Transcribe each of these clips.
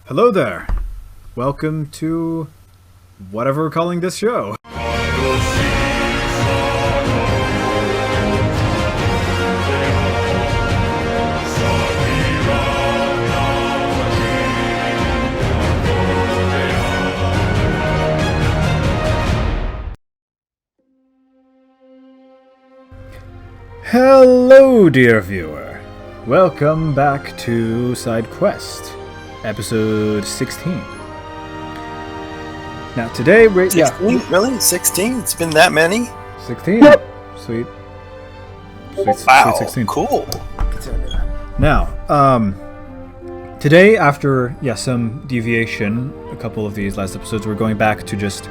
Hello there. Welcome to whatever we're calling this show. Hello, dear viewer. Welcome back to SiDEQUEST, episode 16. Now today we're... 16? Yeah. Really? 16? It's been that many? 16? Yep. Sweet. Wow, sweet 16. Cool. Now, today after, some deviation, a couple of these last episodes, we're going back to just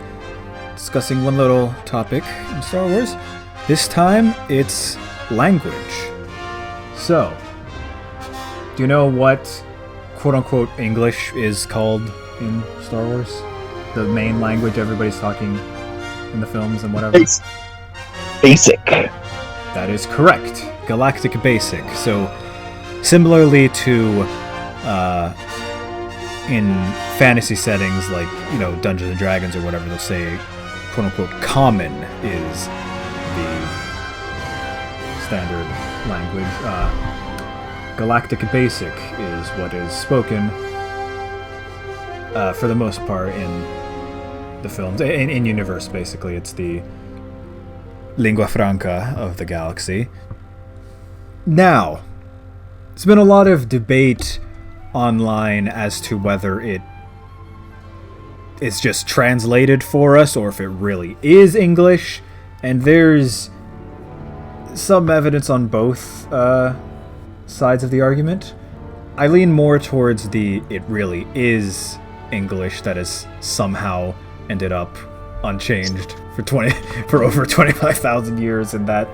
discussing one little topic in Star Wars. This time, it's language. So, do you know what quote-unquote English is called in Star Wars? The main language everybody's talking in the films and whatever? Basic. That is correct. Galactic Basic. So, similarly to in fantasy settings like, Dungeons and Dragons or whatever, they'll say quote-unquote common is the standard language. Galactic Basic is what is spoken for the most part in the films. In universe, basically, it's the lingua franca of the galaxy. Now, there's been a lot of debate online as to whether it is just translated for us or if it really is English, and there's some evidence on both sides of the argument. I lean more towards it really is English that has somehow ended up unchanged for over 25,000 years in that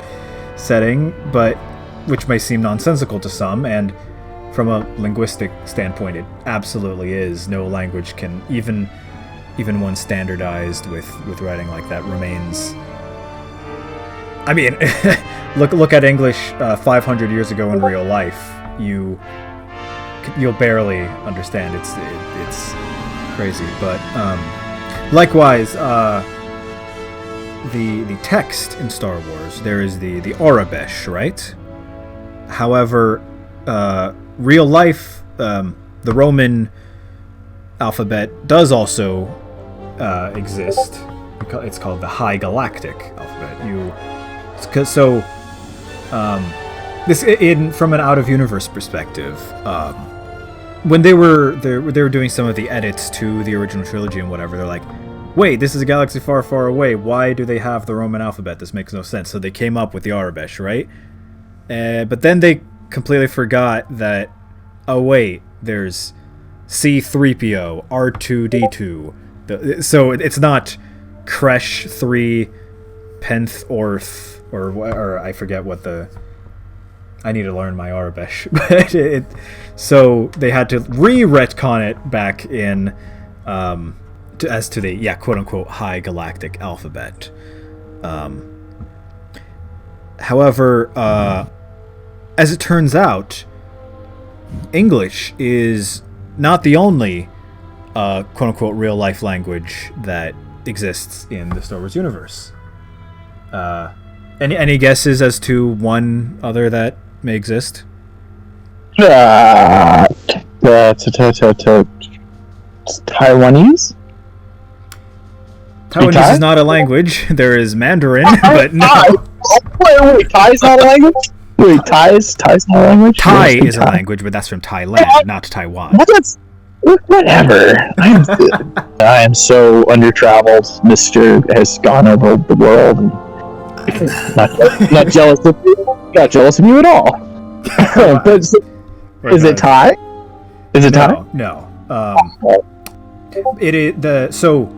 setting, but which may seem nonsensical to some, and from a linguistic standpoint it absolutely is. No language can, even one standardized with writing like that, remains. I mean, look at English 500 years ago in real life. You'll barely understand. It's crazy. But likewise, the text in Star Wars, there is the Aurebesh, right? However, real life, the Roman alphabet does also exist. It's called the High Galactic alphabet. This from an out-of-universe perspective, when they were doing some of the edits to the original trilogy and whatever, they're like, wait, this is a galaxy far, far away. Why do they have the Roman alphabet? This makes no sense. So they came up with the Aurebesh, right? But then they completely forgot that, oh wait, there's C-3PO, R2-D2. So it's not Kresh 3, Penth Orth, or I forget what I need to learn my Aurebesh. But so they had to re-retcon it back in as to the quote-unquote High Galactic alphabet. However, as it turns out, English is not the only quote-unquote real-life language that exists in the Star Wars universe. Any guesses as to one other that may exist? Taiwanese? Taiwanese is not a language. There is Mandarin, but no. Wait, Thai is not a language? Wait, Thai is not a language? Thai is a language, but that's from Thailand, not Taiwan. Whatever. I am so under-traveled. Mr. has gone over the world. And not jealous of you. Not jealous of you at all. But is it Thai? Is it Thai? No. It is so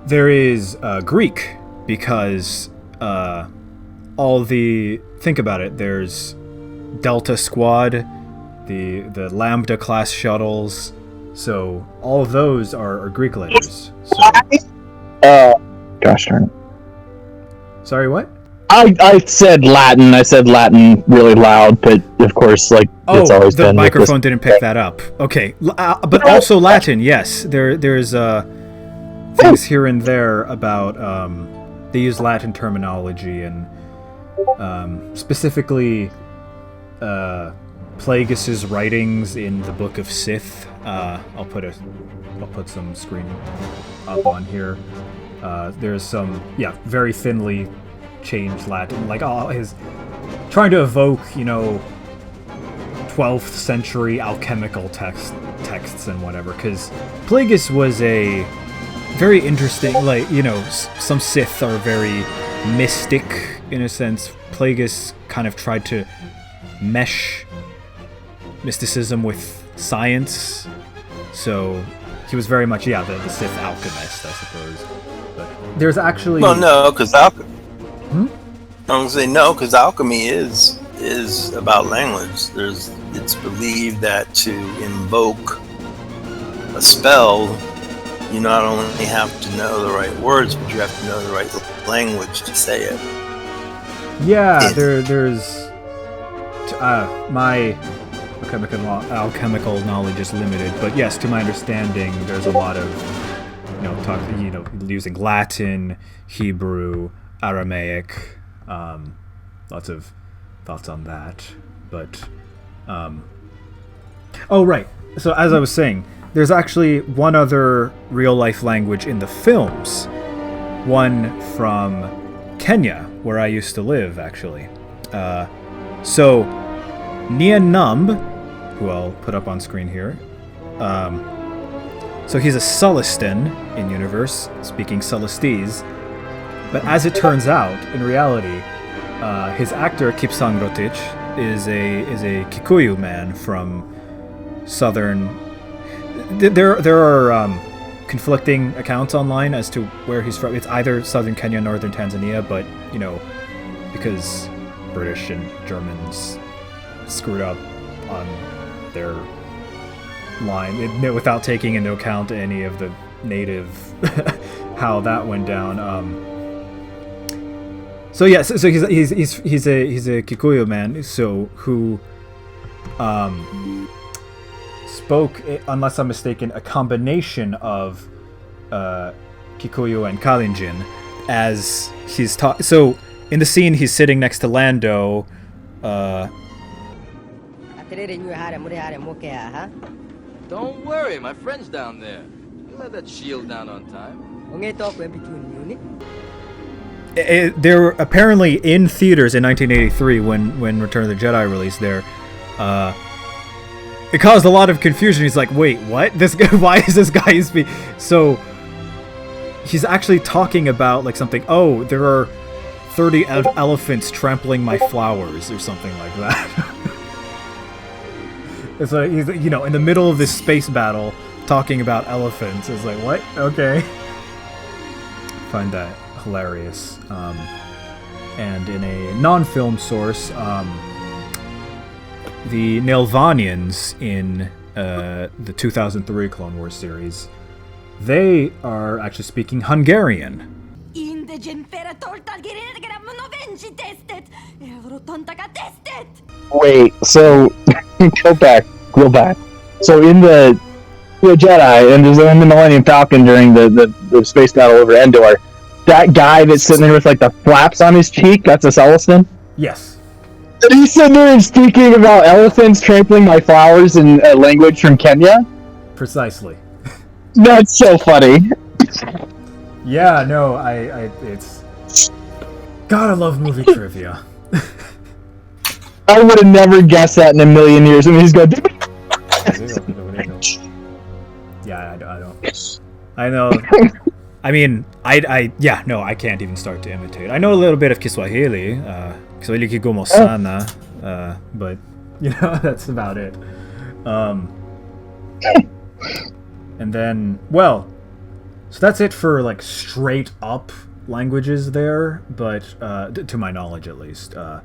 there is Greek, because think about it. There's Delta Squad, the Lambda class shuttles. So all of those are Greek letters. So, gosh darn it. Sorry, what? I said Latin. I said Latin really loud, but of course, like It's always the been microphone didn't pick that up. Okay, but also Latin. Yes, there's things here and there about they use Latin terminology and specifically Plagueis's writings in the Book of Sith. I'll put some screen up on here. There's some very thinly changed Latin, like his trying to evoke 12th century alchemical texts and whatever, because Plagueis was a very interesting, some Sith are very mystic in a sense. Plagueis kind of tried to mesh mysticism with science, so he was very much the Sith alchemist, I suppose. But there's actually no, because alchemy. I'm gonna say no, because alchemy is about language. It's believed that to invoke a spell, you not only have to know the right words, but you have to know the right language to say it. Yeah, there's my alchemical knowledge is limited, but yes, to my understanding, there's a lot of using Latin, Hebrew, Aramaic, lots of thoughts on that. But right. So as I was saying, there's actually one other real-life language in the films. One from Kenya, where I used to live, actually. So Nia Numb, who I'll put up on screen here. So he's a Sullustan in universe, speaking Sullustese. But as it turns out, in reality, his actor Kipsang Rotich is a Kikuyu man from southern. There are conflicting accounts online as to where he's from. It's either southern Kenya, northern Tanzania, but because British and Germans screwed up on their line without taking into account any of the native how that went down. So he's a Kikuyu man, so who spoke, unless I'm mistaken, a combination of Kikuyu and Kalenjin as he's talking. So in the scene, he's sitting next to Lando. Don't worry, my friend's down there. He'll have that shield down on time. They're apparently in theaters in 1983 when Return of the Jedi released there. It caused a lot of confusion. He's like, wait, what? This guy, why is this guy speaking? So he's actually talking about like something. Oh, there are 30 elephants trampling my flowers or something like that. It's like he's in the middle of this space battle talking about elephants. It's like, what? Okay. I find that hilarious. And in a non-film source, the Nelvanians in the 2003 Clone Wars series, they are actually speaking Hungarian. Wait, so go back. So in the Jedi and there's in the Millennium Falcon during the space battle over Endor, that guy that's sitting there with like the flaps on his cheek, that's a Sullustan? Yes. And he's sitting there and speaking about elephants trampling my flowers in a language from Kenya? Precisely. That's so funny. Yeah, no, it's... God, I love movie trivia. I would have never guessed that in a million years. I mean, he's going... Yeah, I don't... I know... I mean, I can't even start to imitate. I know a little bit of Kiswahili, Kiswahili kigumo sana, but, that's about it. And then, well, so that's it for, like, straight up languages there, but, to my knowledge at least. But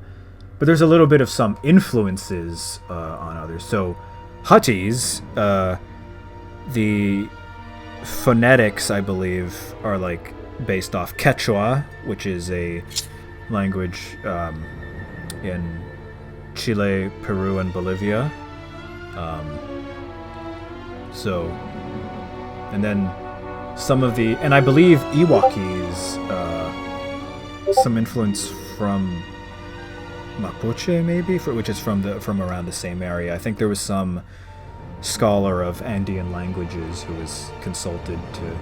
there's a little bit of some influences on others. So, Huttese, the phonetics, I believe, are like based off Quechua, which is a language in Chile, Peru, and Bolivia. So, and then some of the, and I believe Iwakis, some influence from Mapuche, maybe, which is from around the same area. I think there was some scholar of Andean languages who was consulted to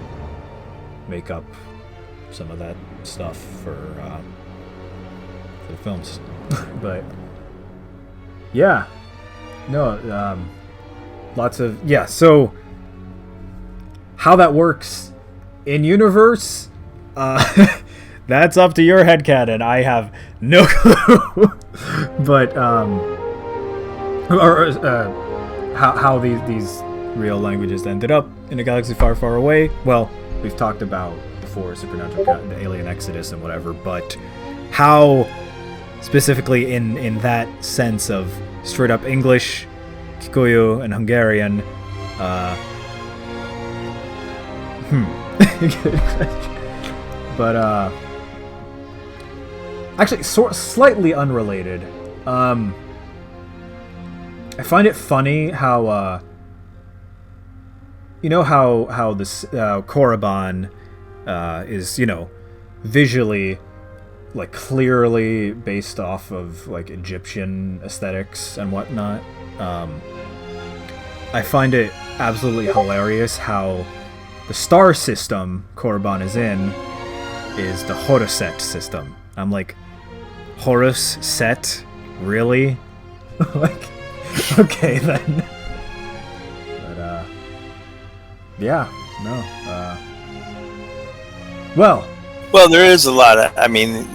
make up some of that stuff for the films. But yeah, no, lots of, yeah. So how that works in universe, that's up to your headcanon. I have no clue. But how these real languages ended up in a galaxy far, far away. Well, we've talked about before Supernatural, the alien exodus and whatever. But how specifically in that sense of straight up English, Kikuyu, and Hungarian. Good question. But actually, slightly unrelated. I find it funny how you know how this Korriban is, you know, visually like clearly based off of like Egyptian aesthetics and whatnot. I find it absolutely hilarious how the star system Korriban is in is the Horus system. I'm like, Horus set? Really? Like, okay then. But yeah, no. Well, there is a lot of, I mean,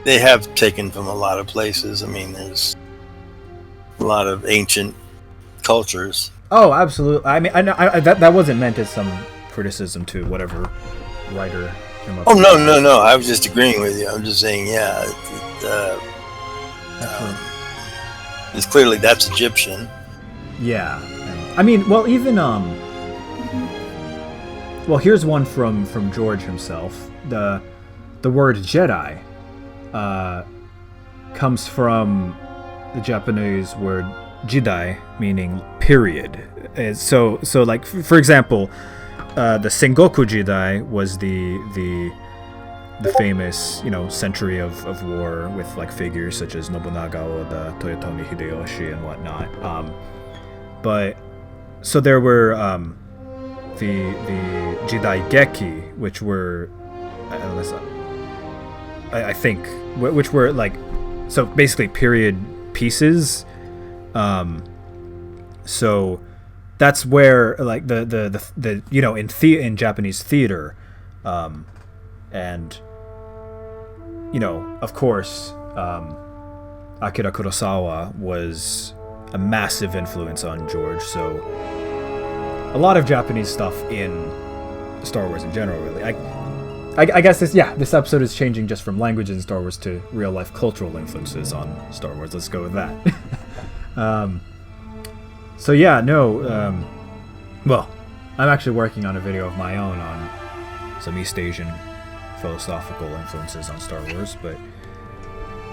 they have taken from a lot of places. I mean, there's a lot of ancient cultures. Oh, absolutely. I mean, I that wasn't meant as some criticism to whatever writer came up. Oh, no. I was just agreeing with you. I'm just saying, yeah. It's clearly that's Egyptian. Yeah. I mean, well, even well, here's one from George himself. The word Jedi comes from the Japanese word Jidai, meaning period. So like, for example, the Sengoku Jidai was the famous, you know, century of war with like figures such as Nobunaga, Oda, Toyotomi Hideyoshi, and whatnot. But so there were the Jidai Geki, which were I think which were like, so basically period pieces. So that's where like the you know, in Japanese theater, and you know, of course, Akira Kurosawa was a massive influence on George. So a lot of Japanese stuff in Star Wars in general, really. I guess this episode is changing just from languages in Star Wars to real life cultural influences on Star Wars. Let's go with that. So yeah, no. Well, I'm actually working on a video of my own on some East Asian philosophical influences on Star Wars, but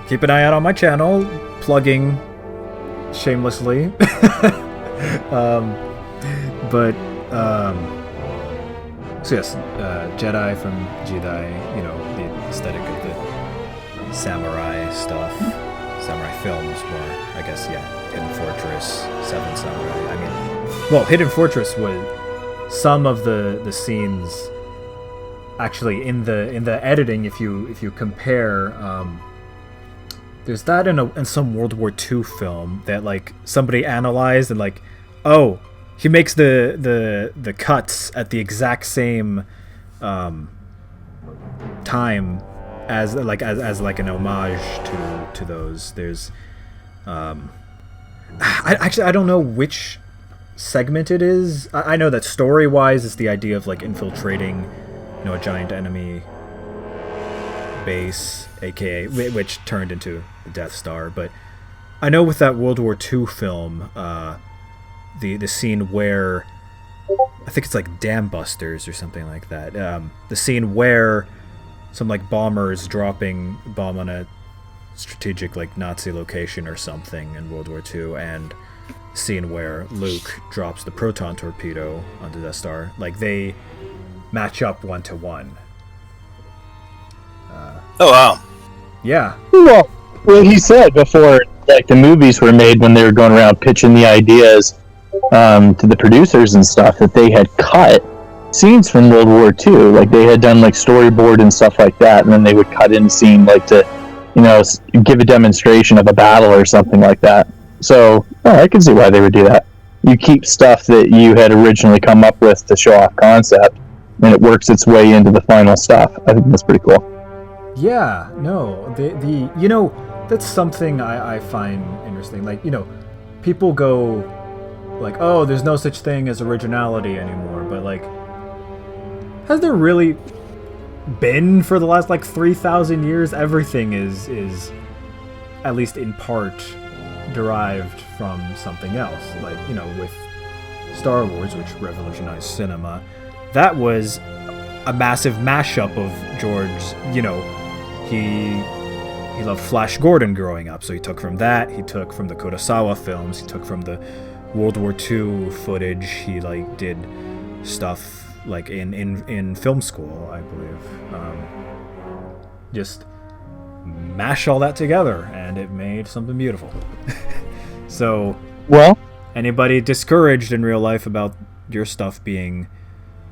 keep an eye out on my channel, plugging shamelessly. So yes, Jedi from Jedi, you know, the aesthetic of the samurai stuff, samurai films more, I guess, yeah. Hidden Fortress, Seven Samurai. I mean, well, Hidden Fortress was some of the scenes actually in the editing. If you compare, there's that in some World War II film that like somebody analyzed and like, oh, he makes the cuts at the exact same time as like an homage to those. There's I don't know which segment it is. I know that story-wise it's the idea of like infiltrating, you know, a giant enemy base, aka which turned into the Death Star. But I know with that World War II film, the scene where I think it's like Dam Busters or something like that. The scene where some like bombers dropping a bomb on a strategic like Nazi location or something in World War II, and scene where Luke drops the proton torpedo onto the Death Star, like they match up 1-to-1. Oh wow. Yeah. Well, he said before, like the movies were made, when they were going around pitching the ideas to the producers and stuff, that they had cut scenes from World War II. Like they had done like storyboard and stuff like that, and then they would cut in a scene like to, give a demonstration of a battle or something like that. So I can see why they would do that. You keep stuff that you had originally come up with to show off concept, and it works its way into the final stuff. I think that's pretty cool. Yeah, no, that's something I find interesting. Like, people go like, oh, there's no such thing as originality anymore, but like, has there really been for the last like 3,000 years? Everything is at least in part derived from something else. Like, with Star Wars, which revolutionized cinema, that was a massive mashup of George's, he loved Flash Gordon growing up, so he took from that, he took from the Kurosawa films, he took from the World War II footage, he like did stuff like in film school, I believe. Just mash all that together and it made something beautiful. So, well, anybody discouraged in real life about your stuff being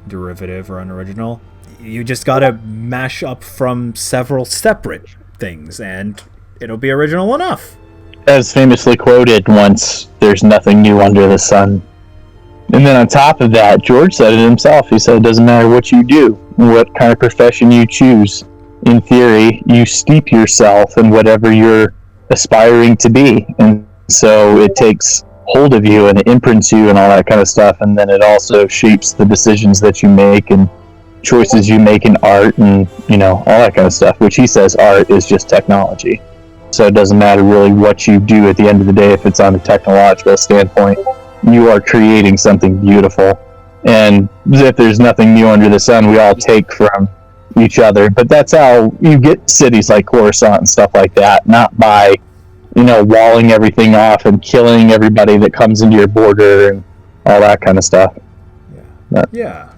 derivative or unoriginal, you just gotta mash up from several separate things and it'll be original enough. As famously quoted once, there's nothing new under the sun. And then on top of that, George said it himself. He said it doesn't matter what you do, what kind of profession you choose. In theory, you steep yourself in whatever you're aspiring to be. And so it takes hold of you and it imprints you and all that kind of stuff. And then it also shapes the decisions that you make and choices you make in art and, all that kind of stuff, which he says art is just technology. So it doesn't matter really what you do at the end of the day if it's on a technological standpoint. You are creating something beautiful. And if there's nothing new under the sun, we all take from each other. But that's how you get cities like Coruscant and stuff like that, not by, walling everything off and killing everybody that comes into your border and all that kind of stuff. Yeah.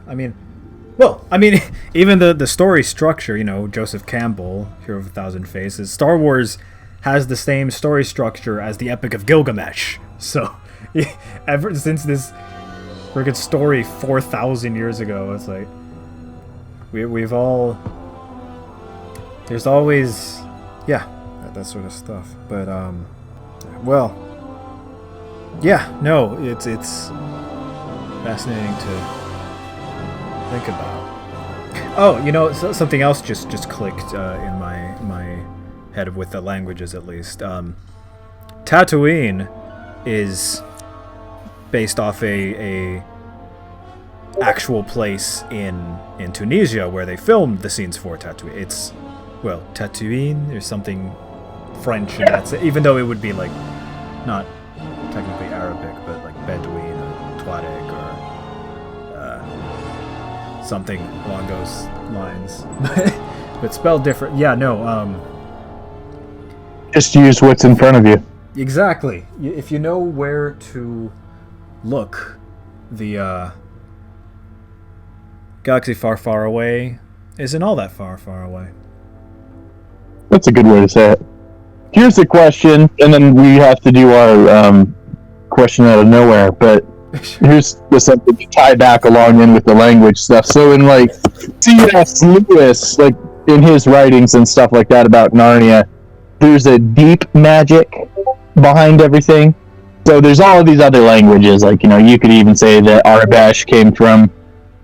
Even the story structure, Joseph Campbell, Hero of a Thousand Faces, Star Wars has the same story structure as the Epic of Gilgamesh. So, ever since this friggin' story 4,000 years ago, it's like, we've all, there's always, that sort of stuff. But, it's fascinating to think about. Oh, something else just clicked in my head with the languages, at least. Tatooine is based off a actual place in Tunisia where they filmed the scenes for Tatooine. It's Tatooine. There's something French in that, even though it would be like not technically Arabic, but like Bedouin or Tuareg or something along those lines, but spelled different. Just use what's in front of you. Exactly. If you know where to look, the galaxy far, far away isn't all that far, far away. That's a good way to say it. Here's the question, and then we have to do our question out of nowhere, but here's something to tie back along in with the language stuff. So in like C.S. Lewis, like in his writings and stuff like that about Narnia, there's a deep magic behind everything. So there's all of these other languages, like, you could even say that Arabesh came from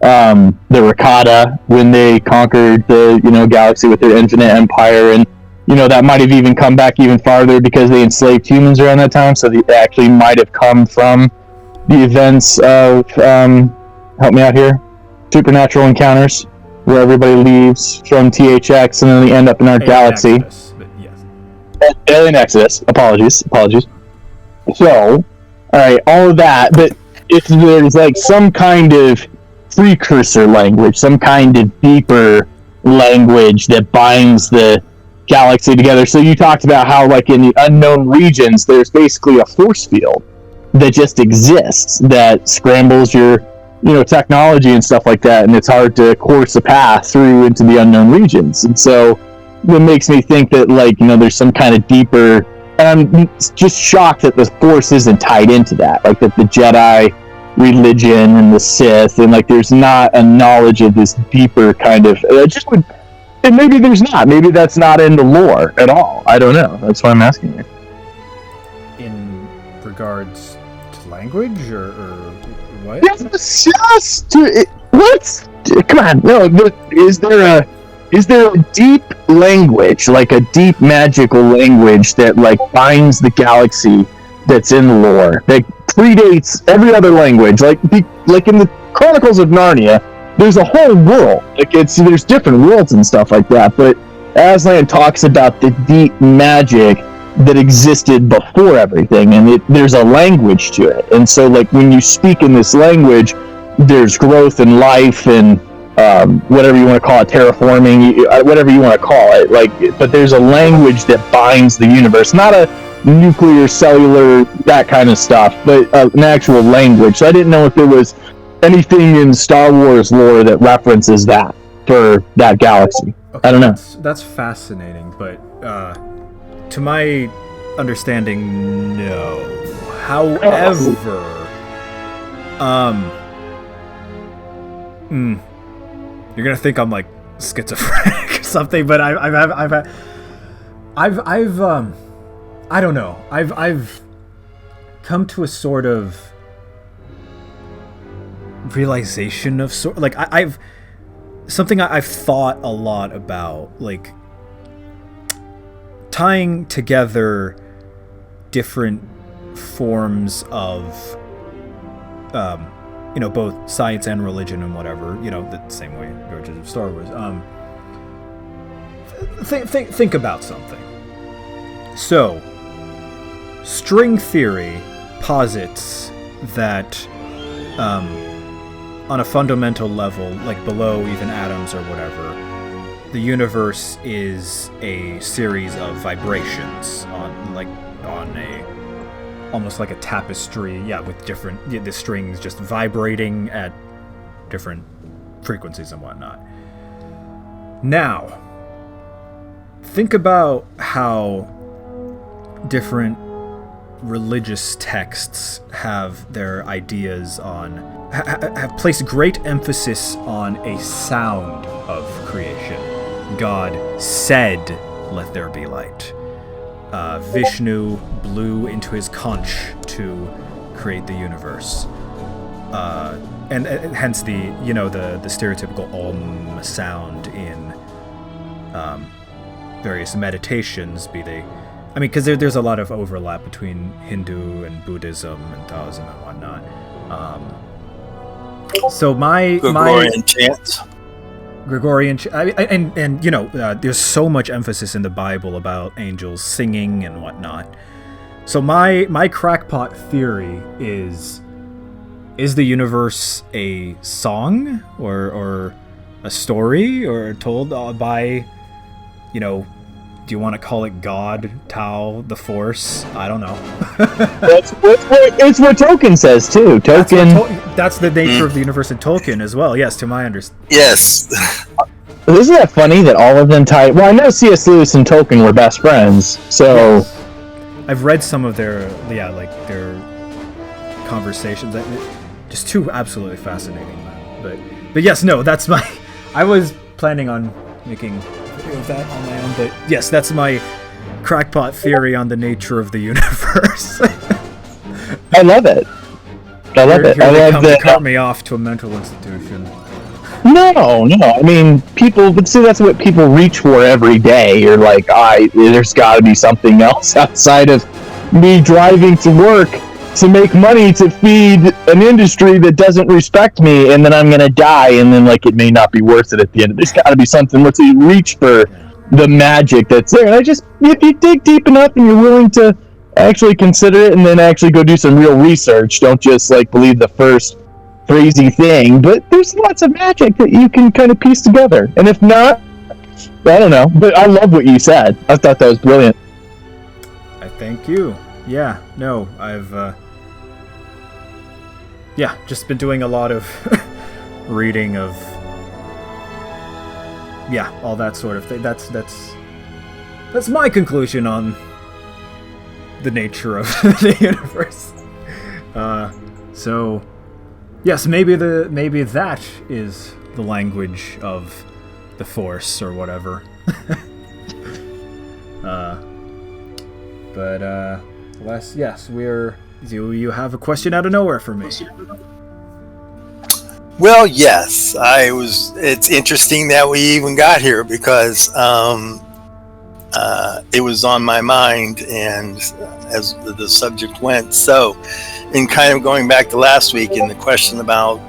the Rakata when they conquered the, galaxy with their infinite empire, and, that might have even come back even farther because they enslaved humans around that time, so they actually might have come from the events of, help me out here, supernatural encounters, where everybody leaves from THX and then they end up in our galaxy. Exodus, but yes. Alien Exodus. Apologies. So, alright, all of that, but if there's like some kind of precursor language, some kind of deeper language that binds the galaxy together. So you talked about how, like, in the unknown regions, there's basically a force field that just exists that scrambles your, technology and stuff like that, and it's hard to course a path through into the unknown regions. And so it makes me think that, like, there's some kind of deeper, and I'm just shocked that the force isn't tied into that, like that the Jedi religion and the Sith, and like there's not a knowledge of this deeper kind of, and maybe there's not, maybe that's not in the lore at all. I don't know. That's why I'm asking you. In regards to language, or what? Yes, what? Come on, no. Is there a deep language, like a deep magical language that like binds the galaxy that's in the lore, that predates every other language? Like in the Chronicles of Narnia, there's a whole world. Like there's different worlds and stuff like that. But Aslan talks about the deep magic that existed before everything, and there's a language to it. And so, like, when you speak in this language, there's growth and life and whatever you want to call it, terraforming, whatever you want to call it. Like, but there's a language that binds the universe, not a nuclear, cellular, that kind of stuff, but an actual language. So I didn't know if there was anything in Star Wars lore that references that for that galaxy. Okay, I don't know. That's fascinating, but to my understanding, no. However, you're gonna think I'm like schizophrenic or something, but I've I don't know. I've come to a sort of realization of I've thought a lot about, like, tying together different forms of both science and religion and whatever, the same way origins of Star Wars. Think about something. So, string theory posits that on a fundamental level, like below even atoms or whatever, the universe is a series of vibrations on a almost like a tapestry, with the strings just vibrating at different frequencies and whatnot. Now, think about how different religious texts have their ideas on, have placed great emphasis on a sound of creation. God said, "Let there be light." Vishnu blew into his conch to create the universe. And hence the stereotypical Om sound in various meditations, because there's a lot of overlap between Hindu and Buddhism and Taoism and whatnot. So Gregorian chants. Gregorian, there's so much emphasis in the Bible about angels singing and whatnot. So my crackpot theory is the universe a song or a story, or told by, do you want to call it God, Tao, the Force? I don't know. It's what Tolkien says too. That's the nature of the universe in Tolkien as well. Yes, to my understanding. Yes. Isn't that funny that all of them tie? Well, I know C.S. Lewis and Tolkien were best friends, so yes. I've read some of their conversations. Just two absolutely fascinating. But yes, no, that's my. I was planning on making of that on my own, but yes, that's my crackpot theory on the nature of the universe. I love it. I love that. Cut me off to a mental institution. No. I mean, but see, that's what people reach for every day. You're like, there's got to be something else outside of me driving to work to make money to feed an industry that doesn't respect me, and then I'm gonna die, and then it may not be worth it at the end. There's got to be something. Let's say you reach for the magic that's there, and if you dig deep enough and you're willing to actually consider it, and then actually go do some real research, don't just believe the first crazy thing. But there's lots of magic that you can kind of piece together, and if not, I don't know, but I love what you said. I thought that was brilliant. I thank you. Yeah, no, I've just been doing a lot of reading of all that sort of thing. That's my conclusion on the nature of the universe. So yes, maybe that is the language of the Force or whatever. Yes, you have a question out of nowhere for me. Well, yes, it's interesting that we even got here because it was on my mind, and as the subject went. So, in kind of going back to last week and the question about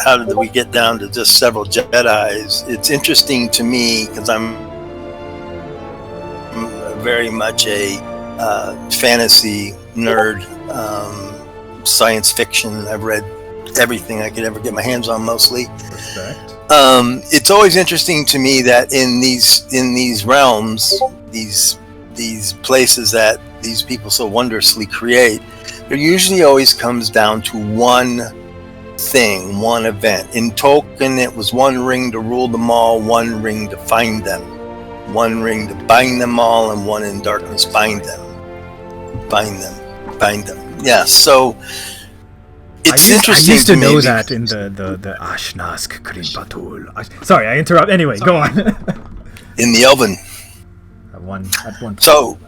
how did we get down to just several Jedis, it's interesting to me because I'm very much a fantasy nerd, science fiction. I've read everything I could ever get my hands on, mostly. Respect. It's always interesting to me that in these realms, these places that these people so wondrously create, there usually always comes down to one thing, one event. In Tolkien, it was one ring to rule them all, one ring to find them, one ring to bind them all, and one in darkness bind them. Yeah, so it's interesting. I used to know that in the Ashnask Krimpatul. Sorry, I interrupt. Anyway, go on. In the Elven. At one. So,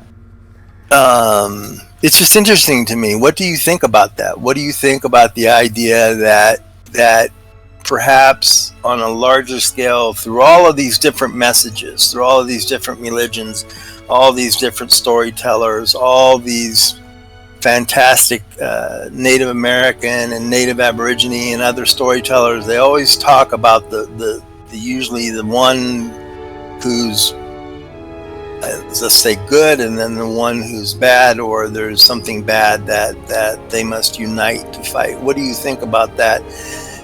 it's just interesting to me. What do you think about that? What do you think about the idea that perhaps on a larger scale, through all of these different messages, through all of these different religions, all these different storytellers, all these fantastic Native American and Native Aborigine and other storytellers, they always talk about the usually the one who's let's say good, and then the one who's bad, or there's something bad that they must unite to fight. What do you think about that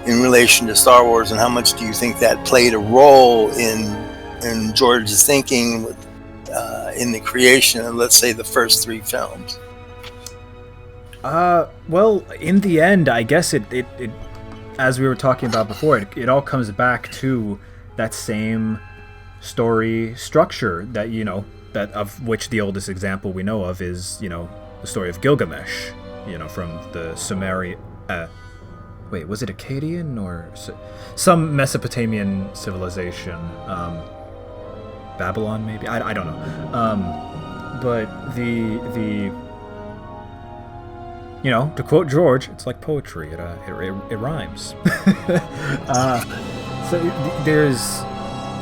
in relation to Star Wars, and how much do you think that played a role in George's thinking in the creation of, let's say, the first three films? Well, in the end, I guess it as we were talking about before, it all comes back to that same story structure that, that of which the oldest example we know of is, the story of Gilgamesh, from the Sumerian, wait, was it Akkadian or some Mesopotamian civilization? Babylon, maybe? I don't know. But to quote George, it's like poetry. It rhymes.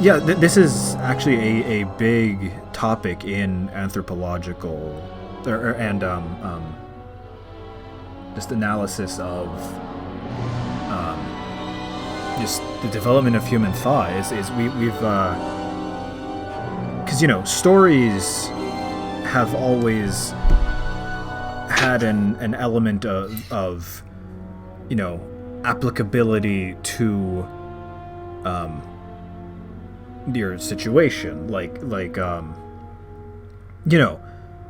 This is actually a big topic in anthropological and just analysis of just the development of human thought. We've because stories have always had an element of applicability to your situation, like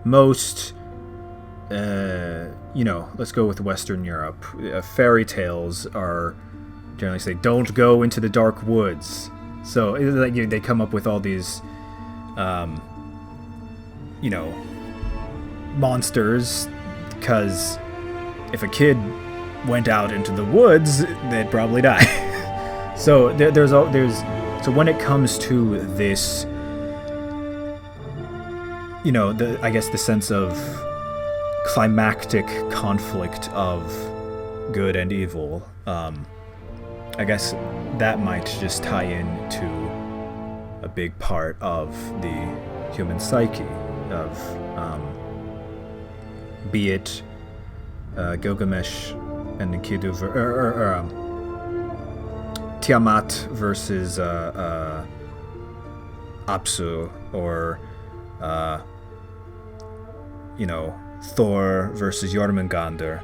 most let's go with Western Europe. Fairy tales are generally say don't go into the dark woods, so they come up with all these monsters, because if a kid went out into the woods, they'd probably die. So so when it comes to this, I guess the sense of climactic conflict of good and evil, I guess that might just tie into a big part of the human psyche of be it Gilgamesh and Enkidu, or Tiamat versus Apsu, or Thor versus Jormungandr,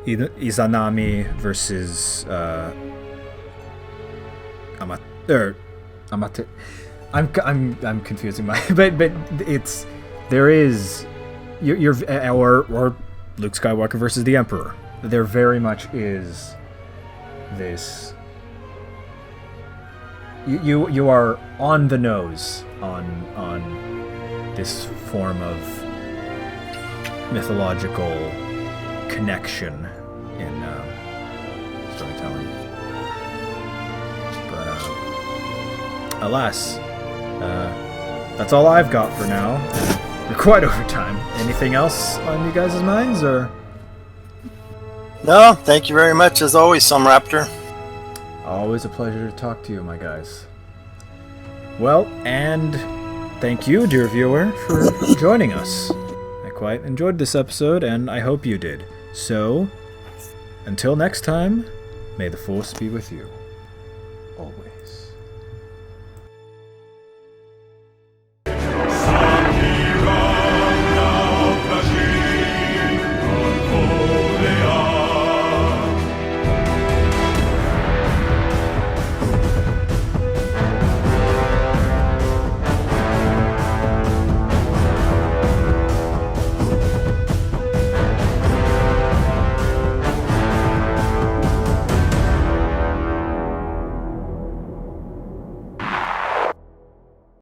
Izanami versus I'm confusing my, but it's there is you're or Luke Skywalker versus the Emperor. There very much is this. You are on the nose on this form of mythological connection in storytelling. But alas, that's all I've got for now. We're quite over time. Anything else on you guys' minds, or? No, thank you very much as always, Raptor. Always a pleasure to talk to you, my guys. Well, and thank you, dear viewer, for joining us. I quite enjoyed this episode, and I hope you did. So, until next time, may the Force be with you. Always.